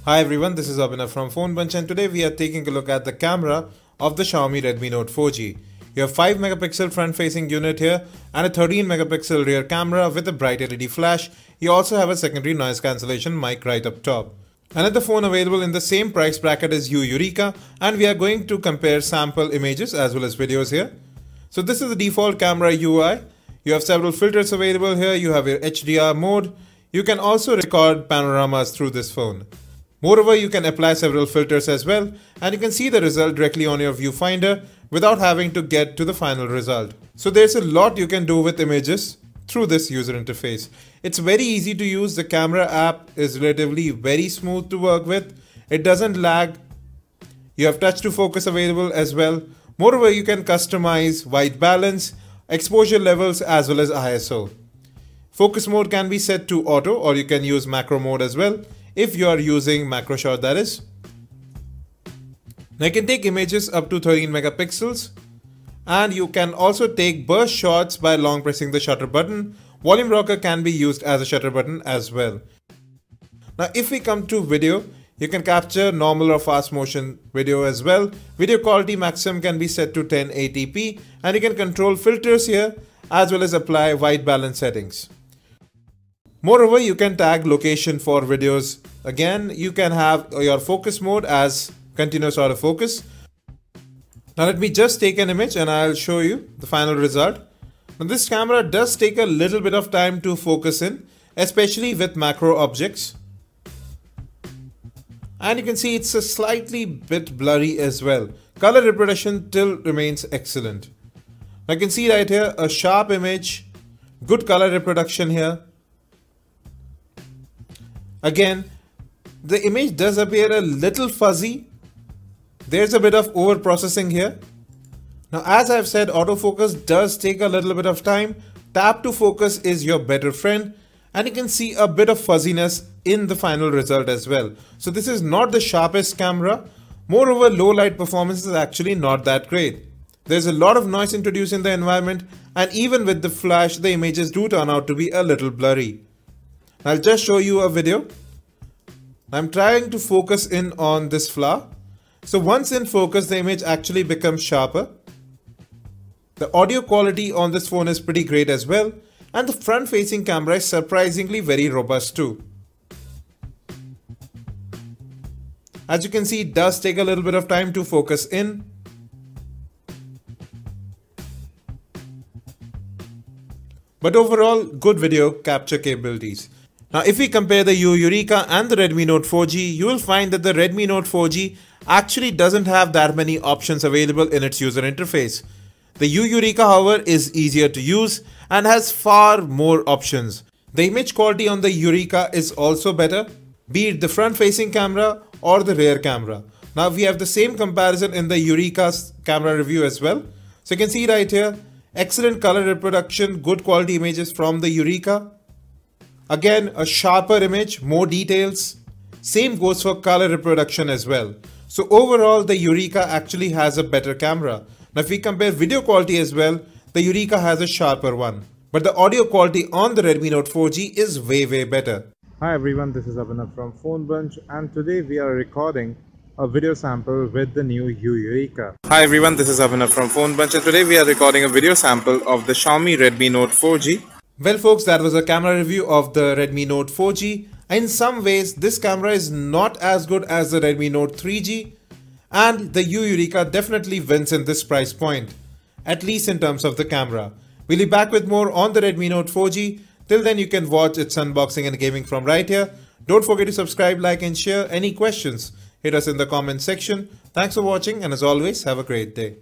Hi everyone, this is Abhinav from PhoneBunch and today we are taking a look at the camera of the Xiaomi Redmi Note 4G. You have 5 megapixel front facing unit here and a 13 megapixel rear camera with a bright LED flash. You also have a secondary noise cancellation mic right up top. Another phone available in the same price bracket is Eureka, and we are going to compare sample images as well as videos here. So this is the default camera UI. You have several filters available here. You have your HDR mode. You can also record panoramas through this phone. Moreover, you can apply several filters as well, and you can see the result directly on your viewfinder without having to get to the final result. So there's a lot you can do with images through this user interface. It's very easy to use. The camera app is relatively very smooth to work with. It doesn't lag. You have touch to focus available as well. Moreover, you can customize white balance, exposure levels as well as ISO. Focus mode can be set to auto, or you can use macro mode as well if you are using macro shot, that is. Now you can take images up to 13 megapixels, and you can also take burst shots by long pressing the shutter button. Volume rocker can be used as a shutter button as well. Now if we come to video, you can capture normal or fast motion video as well. Video quality maximum can be set to 1080p, and you can control filters here as well as apply white balance settings. Moreover, you can tag location for videos. Again, you can have your focus mode as continuous autofocus. Now let me just take an image and I'll show you the final result. Now this camera does take a little bit of time to focus in, especially with macro objects. And you can see it's a slightly bit blurry as well. Color reproduction still remains excellent. Now you can see right here a sharp image, good color reproduction here. Again, the image does appear a little fuzzy. There's a bit of over processing here. Now as I've said, autofocus does take a little bit of time. Tap to focus is your better friend, and you can see a bit of fuzziness in the final result as well. So this is not the sharpest camera. Moreover, low light performance is actually not that great. There's a lot of noise introduced in the environment, and even with the flash, the images do turn out to be a little blurry. I'll just show you a video. I'm trying to focus in on this flower. So once in focus, the image actually becomes sharper. The audio quality on this phone is pretty great as well, and the front facing camera is surprisingly very robust too. As you can see, it does take a little bit of time to focus in. But overall, good video capture capabilities. Now if we compare the Eureka and the Redmi Note 4G, you will find that the Redmi Note 4G actually doesn't have that many options available in its user interface. The Eureka, however, is easier to use and has far more options. The image quality on the Eureka is also better, be it the front-facing camera or the rear camera. Now we have the same comparison in the Eureka's camera review as well. So you can see right here, excellent color reproduction, good quality images from the Eureka. Again, a sharper image, more details. Same goes for color reproduction as well. So overall, the Eureka actually has a better camera. Now if we compare video quality as well, the Eureka has a sharper one. But the audio quality on the Redmi Note 4G is way better. Hi everyone, this is Abhinav from PhoneBunch, and today we are recording a video sample with the new Eureka. Hi everyone, this is Abhinav from PhoneBunch, and today we are recording a video sample of the Xiaomi Redmi Note 4G. Well folks, that was a camera review of the Redmi Note 4G. In some ways, this camera is not as good as the Redmi Note 3G, and the Eureka definitely wins in this price point, at least in terms of the camera. We'll be back with more on the Redmi Note 4G. Till then, you can watch its unboxing and gaming from right here. Don't forget to subscribe, like and share. Any questions, hit us in the comment section. Thanks for watching, and as always, have a great day.